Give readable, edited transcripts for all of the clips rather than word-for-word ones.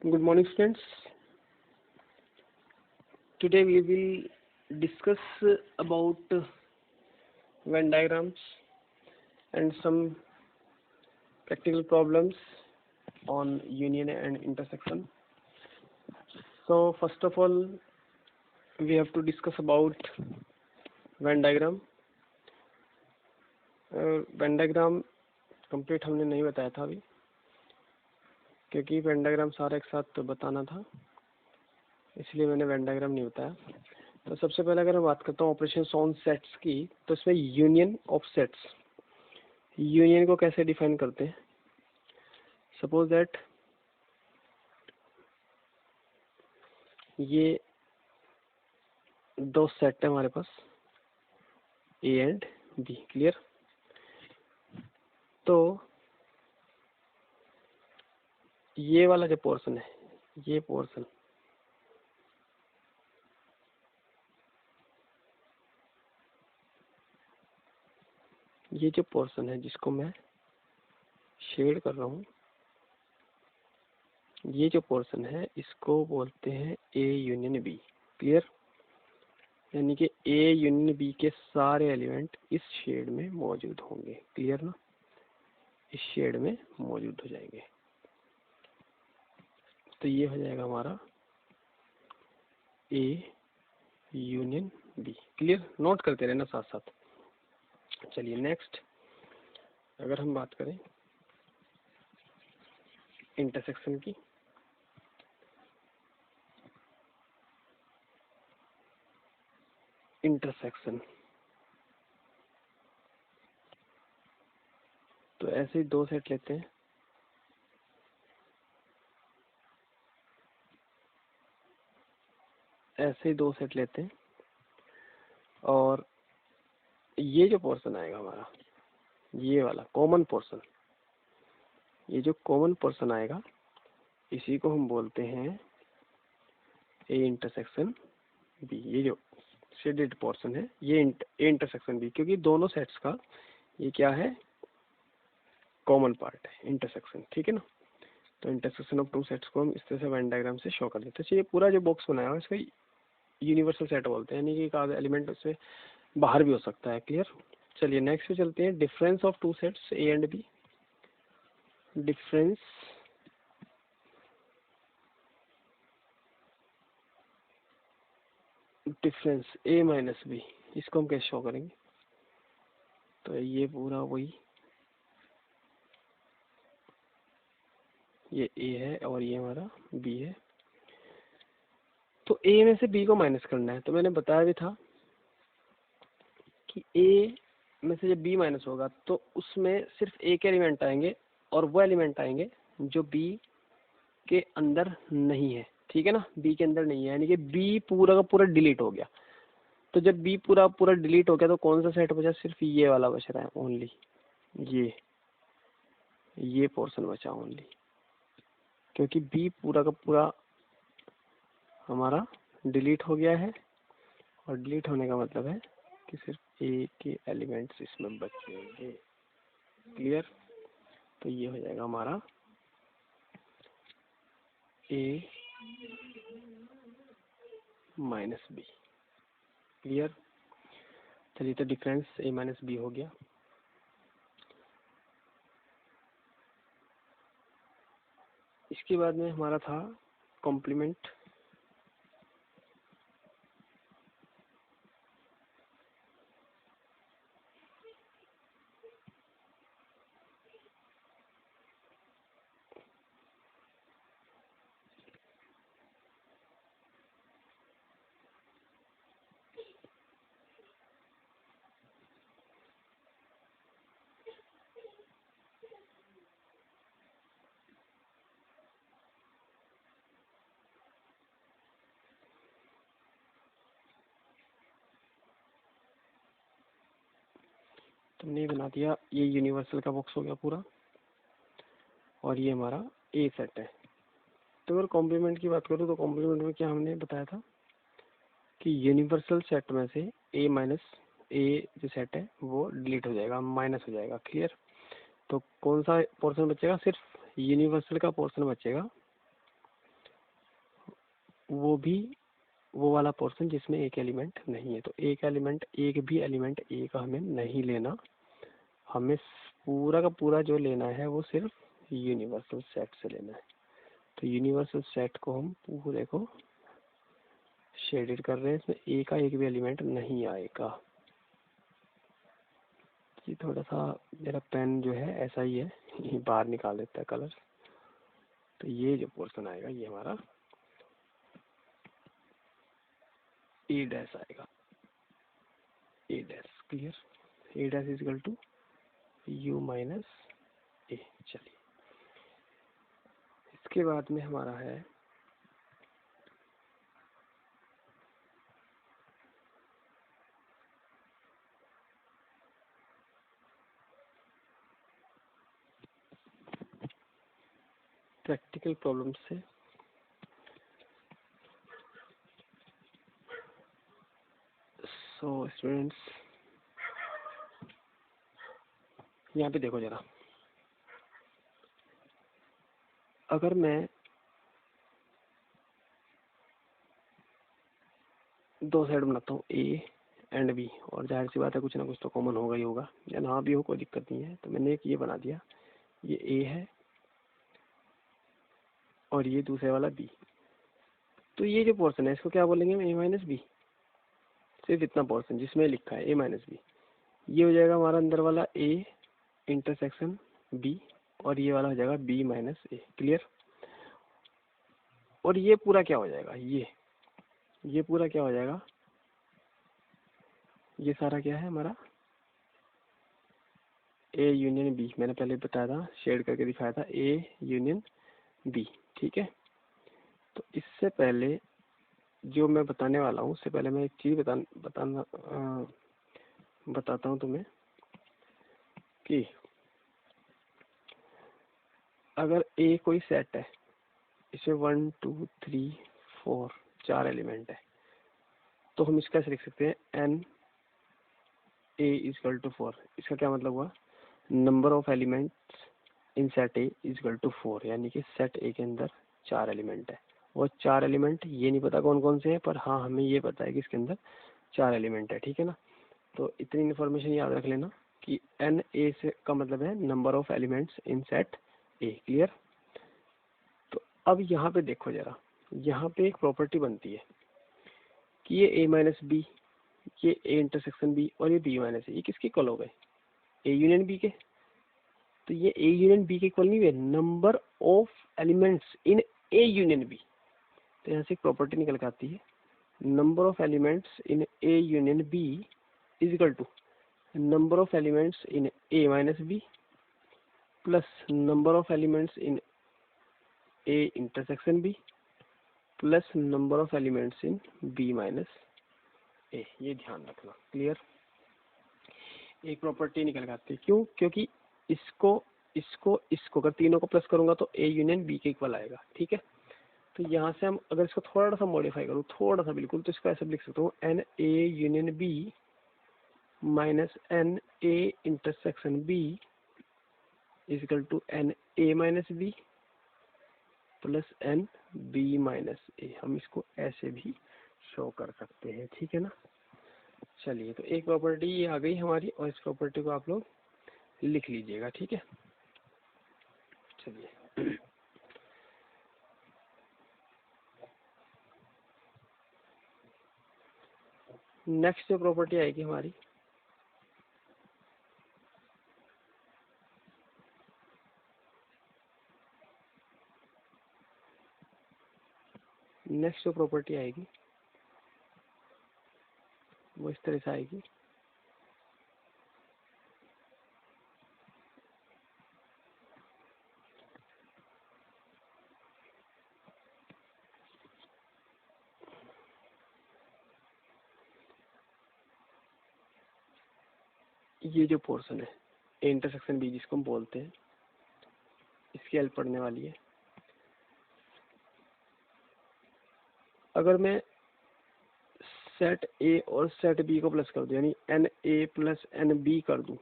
Good morning, students. Today we will discuss about Venn diagrams and some practical problems on union and intersection. So first of all, we have to discuss about Venn diagram. Venn diagram complete हमने नहीं बताया था अभी, क्योंकि Venn diagram सारा एक साथ तो बताना था, इसलिए मैंने वेन डायग्राम नहीं बताया। तो सबसे पहले अगर मैं बात करता हूँ ऑपरेशन ऑन सेट्स की, तो इसमें यूनियन ऑफ सेट्स, यूनियन को कैसे डिफाइन करते हैं। सपोज दैट ये दो सेट है हमारे पास, ए एंड बी, क्लियर। तो ये वाला जो पोर्शन है, ये पोर्शन ये जो पोर्शन है जिसको मैं शेड कर रहा हूँ, ये जो पोर्शन है इसको बोलते हैं ए यूनियन बी, क्लियर। यानी कि ए यूनियन बी के सारे एलिमेंट इस शेड में मौजूद होंगे, क्लियर ना, इस शेड में मौजूद हो जाएंगे। तो ये हो जाएगा हमारा A union B, clear. Note करते रहना साथ साथ। चलिए नेक्स्ट, अगर हम बात करें इंटरसेक्शन की, इंटरसेक्शन तो ऐसे ही दो सेट लेते हैं, ऐसे ही दो सेट लेते हैं, और ये जो पोर्शन आएगा हमारा, ये वाला कॉमन पोर्शन, ये जो कॉमन पोर्शन आएगा इसी को हम बोलते हैं ए इंटरसेक्शन बी। ये जो शेडेड पोर्शन है ये ए इंटरसेक्शन बी, क्योंकि दोनों सेट्स का ये क्या है, कॉमन पार्ट है, इंटरसेक्शन, ठीक है ना। तो इंटरसेक्शन ऑफ टू सेट्स को हम इस तरह से वेन डायग्राम से शो कर देते हैं। तो ये पूरा जो बॉक्स बनाया हुआ है इसका यूनिवर्सल सेट बोलते हैं, यानी कि एक आधा एलिमेंट उससे बाहर भी हो सकता है, क्लियर। चलिए नेक्स्ट पे चलते हैं, difference of two sets A and B. Difference difference A minus B, इसको हम कैसे शो करेंगे। तो ये पूरा वही, ये ए है और ये हमारा बी है। तो ए में से बी को माइनस करना है, तो मैंने बताया भी था कि ए में से जब बी माइनस होगा तो उसमें सिर्फ ए के एलिमेंट आएंगे, और वो एलिमेंट आएंगे जो बी के अंदर नहीं है, ठीक है ना, बी के अंदर नहीं है, यानी कि बी पूरा का पूरा डिलीट हो गया। तो जब बी पूरा पूरा डिलीट हो गया तो कौन सा सेट बचा, सिर्फ ये वाला बच रहा है ओनली, ये पोर्शन बचा ओनली, क्योंकि बी पूरा का पूरा हमारा डिलीट हो गया है, और डिलीट होने का मतलब है कि सिर्फ ए के एलिमेंट्स इसमें बचेंगे, क्लियर। तो ये हो जाएगा हमारा ए माइनस बी, क्लियर। चलिए तो डिफरेंस ए माइनस बी हो गया। इसके बाद में हमारा था कॉम्प्लीमेंट। तुमने बना दिया, ये यूनिवर्सल का बॉक्स हो गया पूरा, और ये हमारा ए सेट है। तो अगर कॉम्प्लीमेंट की बात करूँ तो कॉम्प्लीमेंट में क्या हमने बताया था कि यूनिवर्सल सेट में से ए माइनस ए जो सेट है वो डिलीट हो जाएगा, माइनस हो जाएगा, क्लियर। तो कौन सा पोर्शन बचेगा, सिर्फ यूनिवर्सल का पोर्शन बचेगा, वो भी वो वाला पोर्शन जिसमें एक एलिमेंट नहीं है। तो एक भी एलिमेंट ए का हमें नहीं लेना, हमें पूरा का पूरा जो लेना है वो सिर्फ यूनिवर्सल सेट से लेना है। तो यूनिवर्सल सेट को हम पूरे को शेडेड कर रहे हैं, इसमें ए का एक भी एलिमेंट नहीं आएगा। ये थोड़ा सा मेरा पेन जो है ऐसा ही है, ये बाहर निकाल देता है कलर। तो ये जो पोर्शन आएगा ये हमारा ए डैश आएगा, A dash. Clear? A dash is equal to U minus A. चलिए, इसके बाद में हमारा है प्रैक्टिकल प्रॉब्लम से सो स्टूडेंट्स यहाँ पे देखो जरा, अगर मैं दो साइड बनाता हूँ ए एंड बी, और जाहिर सी बात है कुछ ना कुछ तो कॉमन होगा ही होगा, या ना भी हो कोई दिक्कत नहीं है। तो मैंने एक ये बना दिया, ये ए है और ये दूसरे वाला बी। तो ये जो पोर्शन है इसको क्या बोलेंगे, ए माइनस बी। सिर्फ इतना पोर्शन जिसमें लिखा है ए माइनस बी, ये हो जाएगा हमारा अंदर वाला ए इंटरसेक्शन बी, और ये वाला हो जाएगा बी माइनस ए। क्लियर? और ये पूरा क्या हो जाएगा, ये पूरा क्या हो जाएगा, ये सारा क्या है हमारा ए यूनियन बी। मैंने पहले बताया था, शेड करके दिखाया था, ए यूनियन बी। ठीक है? तो इससे पहले जो मैं बताने वाला हूँ, उससे पहले मैं एक चीज बताता हूँ तुम्हें कि अगर ए कोई सेट है, इसमें 1 2 3 4 4 एलिमेंट है, तो हम इसका ऐसे लिख सकते हैं N A is equal to 4। इसका क्या मतलब हुआ, number of elements in set A is equal to 4, यानी कि सेट ए के अंदर 4 एलिमेंट है। और 4 एलिमेंट ये नहीं पता कौन कौन से हैं, पर हाँ हमें ये पता है कि इसके अंदर 4 एलिमेंट है। ठीक है ना? तो इतनी इन्फॉर्मेशन याद रख लेना कि एन ए से का मतलब है number of elements in set A. Clear? तो अब यहाँ पे देखो जरा, यहाँ पे एक प्रॉपर्टी बनती है कि ये ए माइनस बी, ये ए इंटरसेक्शन बी और ये बी माइनस ए, ये किसके इक्वल हो गए, ए यूनियन बी के। तो ये ए यूनियन बी के इक्वल नहीं हुए, number of elements in A union B. तो यहाँ से एक प्रॉपर्टी निकल के आती है, number of elements in A union B is equal to number of elements in A minus B plus number of elements in A intersection B plus number of elements in B minus A. ये ध्यान रखना। Clear? एक property निकल के आती है, क्यों? क्योंकि इसको इसको अगर तीनों को प्लस करूंगा तो ए यूनियन बी के इक्वल आएगा। ठीक है? तो यहाँ से हम अगर इसको थोड़ा सा मॉडिफाई करूँ, थोड़ा सा बिल्कुल, तो इसको ऐसे लिख सकता हूँ, N A union B minus N A intersection B is equal to N A minus B plus N B minus A. हम इसको ऐसे भी शो कर सकते हैं। ठीक है ना? चलिए, तो एक प्रॉपर्टी ये आ गई हमारी, और इस प्रॉपर्टी को आप लोग लिख लीजिएगा। ठीक है? चलिए, नेक्स्ट जो प्रॉपर्टी आएगी हमारी, नेक्स्ट जो प्रॉपर्टी आएगी वो इस तरह से आएगी, ये जो पोर्शन है ए इंटरसेक्शन बी जिसको हम बोलते हैं, इसकी हेल्प पढ़ने वाली है। अगर मैं सेट ए और सेट बी को प्लस कर दूं, यानी N A plus N B कर दूं,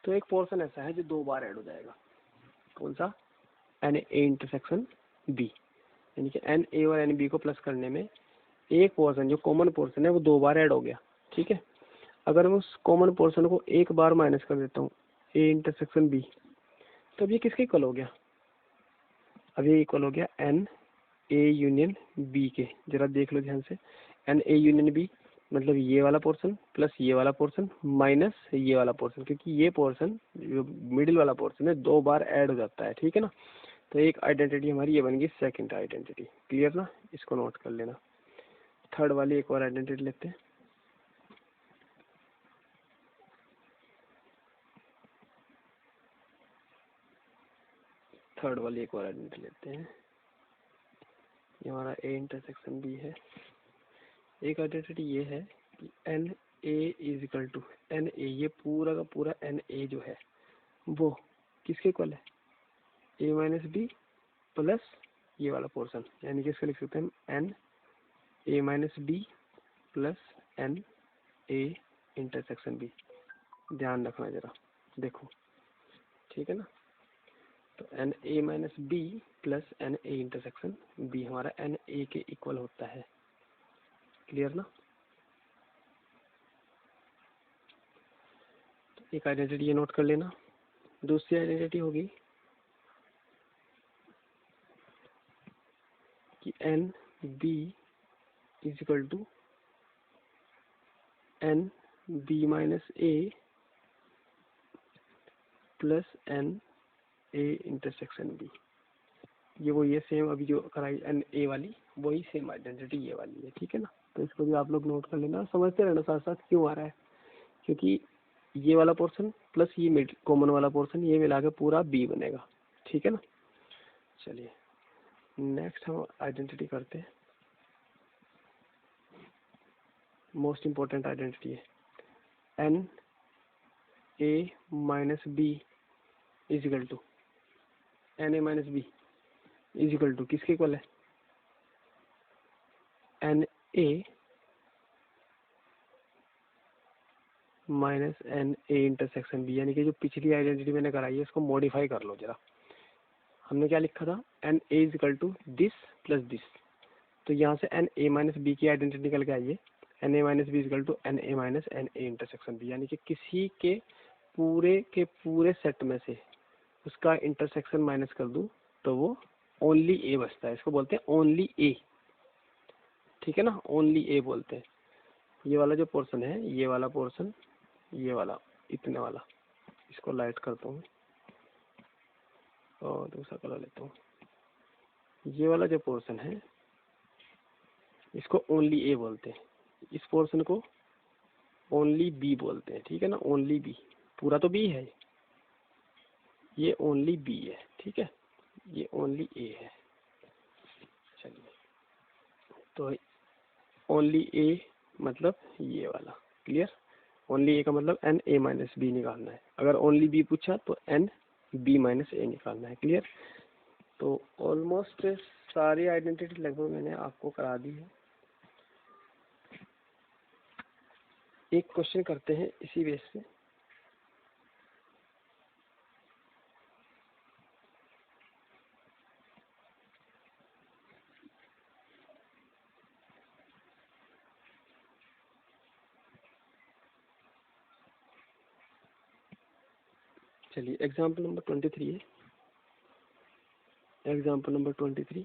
तो एक पोर्शन ऐसा है जो 2 बार ऐड हो जाएगा। कौन सा? N A intersection B. यानी कि एन ए और एन बी को प्लस करने में एक पोर्शन जो कॉमन पोर्शन है वो 2 बार ऐड हो गया, ठीक है। अगर मैं उस कॉमन पोर्शन को एक बार माइनस कर देता हूँ ए इंटरसेक्शन बी, तो अब ये किसके इक्वल हो गया, अब ये इक्वल हो गया एन ए यूनियन बी के। जरा देख लो ध्यान से, एन ए यूनियन बी मतलब ये वाला पोर्शन प्लस ये वाला पोर्शन माइनस ये वाला पोर्शन, क्योंकि ये पोर्शन जो मिडिल वाला पोर्शन है 2 बार ऐड हो जाता है, ठीक है ना। तो एक आइडेंटिटी हमारी ये बन गई सेकंड आइडेंटिटी, क्लियर ना, इसको नोट कर लेना। थर्ड वाली एक और आइडेंटिटी लेते हैं। थर्ड वाली एक और आइडेंटिटी लेते हैं, ये हमारा ए इंटरसेक्शन बी है। एक आइडेंटिटी ये है कि N A is equal to N A, ये पूरा का पूरा एन ए जो है वो किसके इक्वल है, ए माइनस बी प्लस ये वाला पोर्शन, यानी कि इसको लिख सकते हैं N A minus B plus N A intersection B. ध्यान रखना जरा, देखो ठीक है ना। तो N A minus B plus N A intersection B हमारा एन ए के इक्वल होता है, क्लियर ना। तो एक आइडेंटिटी ये नोट कर लेना। दूसरी आइडेंटिटी होगी कि N B is equal to N B minus A plus N A intersection B. ये वो ये सेम अभी जो कराई एन ए वाली वही सेम आइडेंटिटी ये वाली है, ठीक है ना। तो इसको भी आप लोग नोट कर लेना, समझते रहना साथ साथ क्यों आ रहा है, क्योंकि ये वाला पोर्शन प्लस ये मिड कॉमन वाला पोर्शन ये मिला के पूरा बी बनेगा, ठीक है ना। चलिए नेक्स्ट हम आइडेंटिटी करते हैं, मोस्ट इम्पोर्टेंट आइडेंटिटी है N A minus B is equal to N A minus B is equal to किसके इक्वल है, N A minus N A intersection B. यानी कि जो पिछली आइडेंटिटी मैंने कराई है इसको मॉडिफाई कर लो जरा। हमने क्या लिखा था, N A is equal to this plus this, तो यहाँ से एन ए माइनस बी की आइडेंटिटी निकल के आई है N A minus B is equal to N A minus N A intersection B. यानी कि किसी के पूरे सेट में से उसका इंटरसेक्शन माइनस कर दूँ तो वो ओनली ए बचता है, इसको बोलते हैं ओनली ए, ठीक है ना, ओनली ए बोलते हैं। ये वाला जो पोर्शन है, ये वाला पोर्शन, ये वाला इतने वाला, इसको लाइट करता हूँ और दूसरा कलर लेता हूँ। ये वाला जो पोर्शन है इसको ओनली ए बोलते हैं, इस पोर्शन को ओनली बी बोलते हैं, ठीक है ना, ओनली बी। पूरा तो बी है, ये ओनली बी है, ठीक है, ये ओनली ए है। चलिए तो ओनली ए मतलब ये वाला, क्लियर। ओनली ए का मतलब एन ए माइनस बी निकालना है, अगर ओनली बी पूछा तो एन बी माइनस ए निकालना है, क्लियर। तो ऑलमोस्ट सारी आइडेंटिटी लगभग मैंने आपको करा दी है। एक क्वेश्चन करते हैं इसी बेस पे, चलिए एग्जाम्पल नंबर 23 है। Example number 23,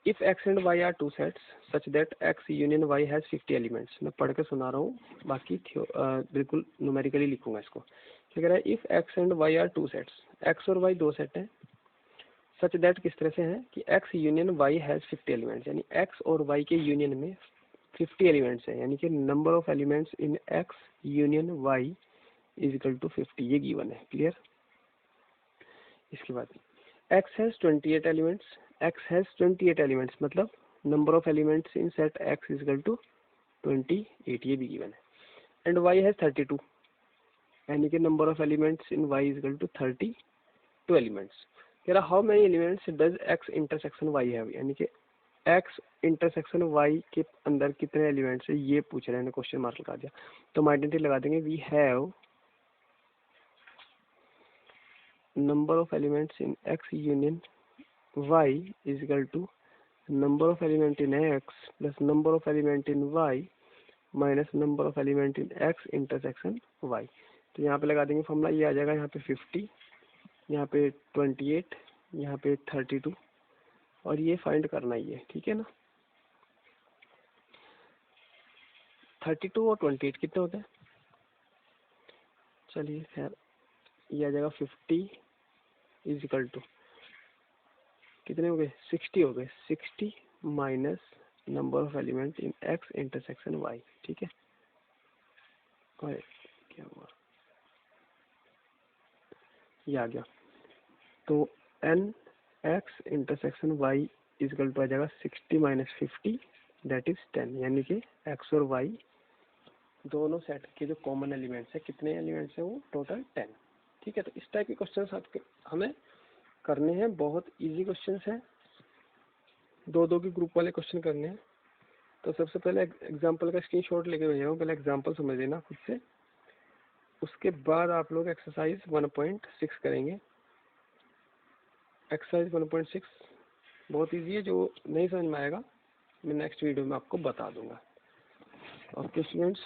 if X and Y are two sets such that X union Y has 50 elements. मैं पढ़ के सुना रहा हूँ, बाकी बिल्कुल न्यूमेरिकली लिखूंगा इसको। क्या कह रहा है, if X and Y are two sets, X और वाई दो सेट हैं, सच दैट किस तरह से है कि X union Y has 50 elements, यानी एक्स और वाई के यूनियन में 50 एलिमेंट्स हैं, यानी कि number of elements in X union Y is equal to 50, ये गिवन है, क्लियर। इसके बाद x has 28 elements, x has 28 elements मतलब number of elements in set x is equal to 28, ये भी given है। and y has 32, यानी कि number of elements in y is equal to 32 elements। कह रहा how many elements does x intersection y have, यानी कि x intersection y के अंदर कितने एलिमेंट्स है ये पूछ रहे हैं, क्वेश्चन मार्क लगा दिया। तो हम आइडेंटिटी लगा देंगे, we have number of elements in x union y is equal to number of element in X plus number of element in Y minus number of element in X intersection Y. तो यहाँ पे लगा देंगे formula, ये आ जाएगा यहाँ पे 50, यहाँ पे 28, यहाँ पे 32, और ये फाइंड करना ही है, ठीक है ना। 32 और 28 कितने होते हैं, चलिए खैर ये आ जाएगा 50 इज इक्वल टू कितने हो गए, 60 हो गए, 60 minus number of element in X intersection Y, ठीक है। और क्या हुआ, ये आ गया। तो N X intersection Y is equal to आ जाएगा 60 माइनस 50 दैट इज 10, यानी कि एक्स और वाई दोनों सेट के जो कॉमन एलिमेंट्स है, कितने एलिमेंट्स है वो, टोटल 10, ठीक है। तो इस टाइप के क्वेश्चंस आपके हमें करने हैं, बहुत इजी क्वेश्चंस हैं, दो के ग्रुप वाले क्वेश्चन करने हैं। तो सबसे पहले एग्जाम्पल का स्क्रीनशॉट लेके भेज रहा हूँ, पहले एग्जाम्पल समझ लेना खुद से, उसके बाद आप लोग एक्सरसाइज 1.6 करेंगे। एक्सरसाइज 1.6 बहुत इजी है, जो नहीं समझ में आएगा मैं नेक्स्ट वीडियो में आपको बता दूंगा। Okay students.